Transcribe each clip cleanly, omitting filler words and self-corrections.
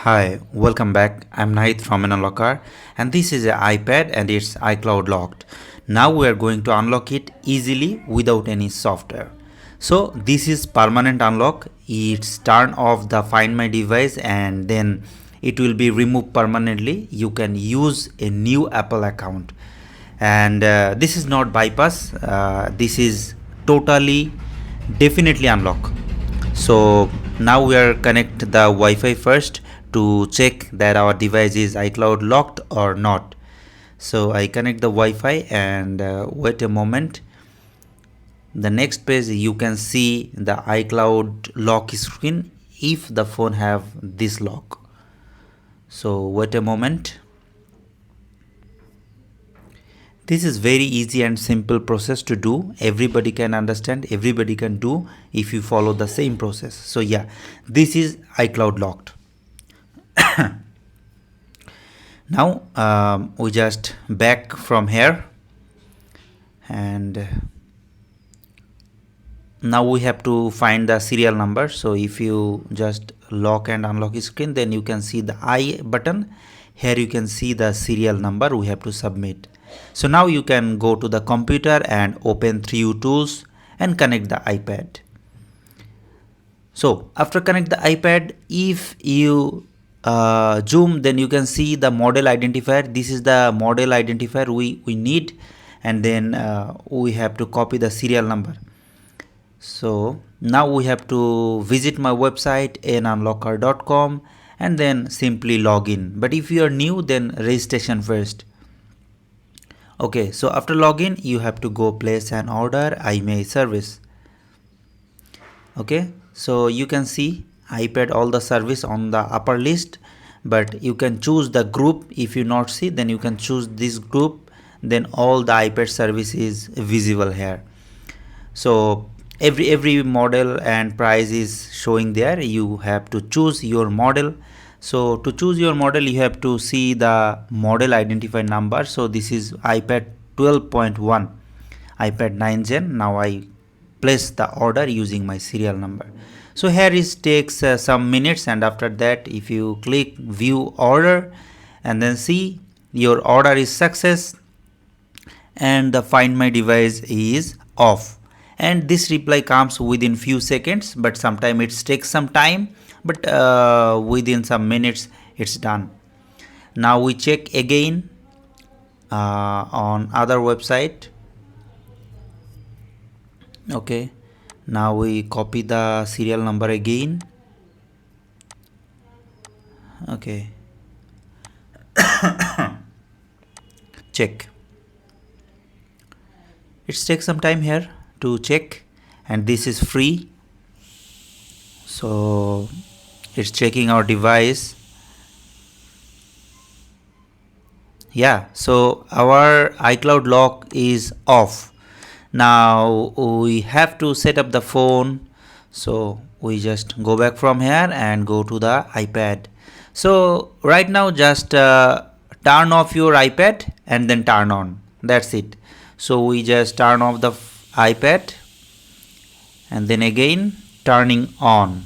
Hi, welcome back. I'm Nahid from Unlocker, and this is an iPad and it's iCloud locked. Now we are going to unlock it easily without any software. So this is permanent unlock. It's turn off the Find My device and then it will be removed permanently. You can use a new Apple account, and this is not bypass. This is totally, definitely unlock. So now we are connect the Wi-Fi first to check that our device is iCloud locked or not. So I connect the Wi-Fi and wait a moment. The next page you can see the iCloud lock screen if the phone have this lock. So wait a moment. This is very easy and simple process to do. Everybody can understand, everybody can do if you follow the same process. So yeah, this is iCloud locked. Now we just back from here, and now we have to find the serial number. So if you just lock and unlock screen, then you can see the I button. Here you can see the serial number we have to submit. So now you can go to the computer and open 3U tools and connect the iPad. So after connect the iPad, if you zoom, then you can see the model identifier. This is the model identifier we need, and then we have to copy the serial number. So now we have to visit my website nunlocker.com and then simply log in. But if you are new, then registration first. Okay, so after login, you have to go place an order IMEI service. Okay, so you can see iPad all the service on the upper list, but you can choose the group. If you not see, then you can choose this group, then all the iPad service is visible here. So every model and price is showing there. You have to choose your model. So to choose your model, you have to see the model identifier number. So this is iPad 12.1, iPad 9 Gen. Now I place the order using my serial number. So here it takes some minutes, and after that if you click view order and then see your order is success and the Find My device is off, and this reply comes within few seconds, but sometimes it takes some time, but within some minutes it's done. Now we check again on other website. Okay, now we copy the serial number again. Okay, check. It takes some time here to check, and this is free. So it's checking our device. Yeah, so our iCloud lock is off. Now we have to set up the phone. So we just go back from here and go to the iPad. So right now just turn off your iPad and then turn on. That's it. So we just turn off the iPad and then again turning on.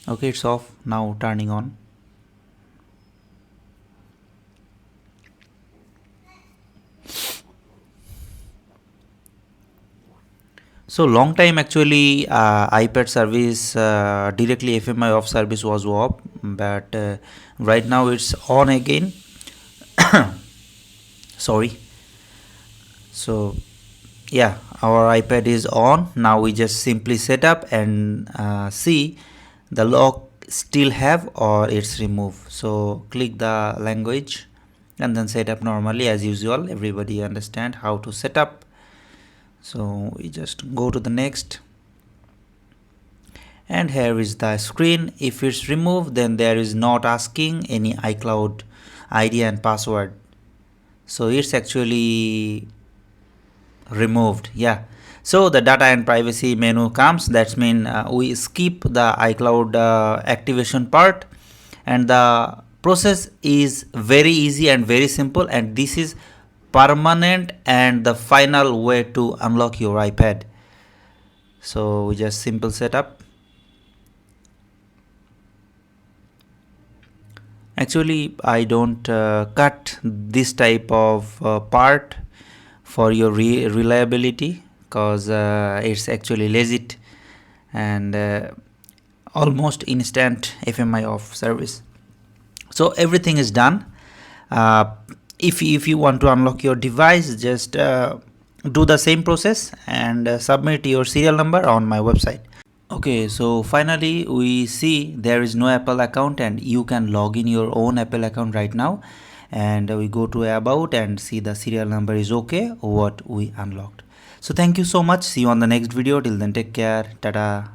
Okay, it's off. Now turning on. So long time actually iPad service directly FMI off service was off, but right now it's on again. Sorry. So yeah, our iPad is on. Now we just simply set up and see the lock still have or it's removed. So click the language and then set up normally as usual. Everybody understand how to set up. So we just go to the next, and here is the screen. If it's removed, then there is not asking any iCloud ID and password. So it's actually removed. Yeah, so the data and privacy menu comes. That means we skip the iCloud activation part, and the process is very easy and very simple, and this is permanent and the final way to unlock your iPad. So we just simple setup. Actually, I don't cut this type of part for your reliability, because it's actually legit and almost instant FMI off service. So everything is done. uh, if you want to unlock your device, just do the same process and submit your serial number on my website. Okay, so finally we see there is no Apple account and you can log in your own Apple account right now, and we go to about and see the serial number is okay what we unlocked. So thank you so much, see you on the next video. Till then, take care, tata.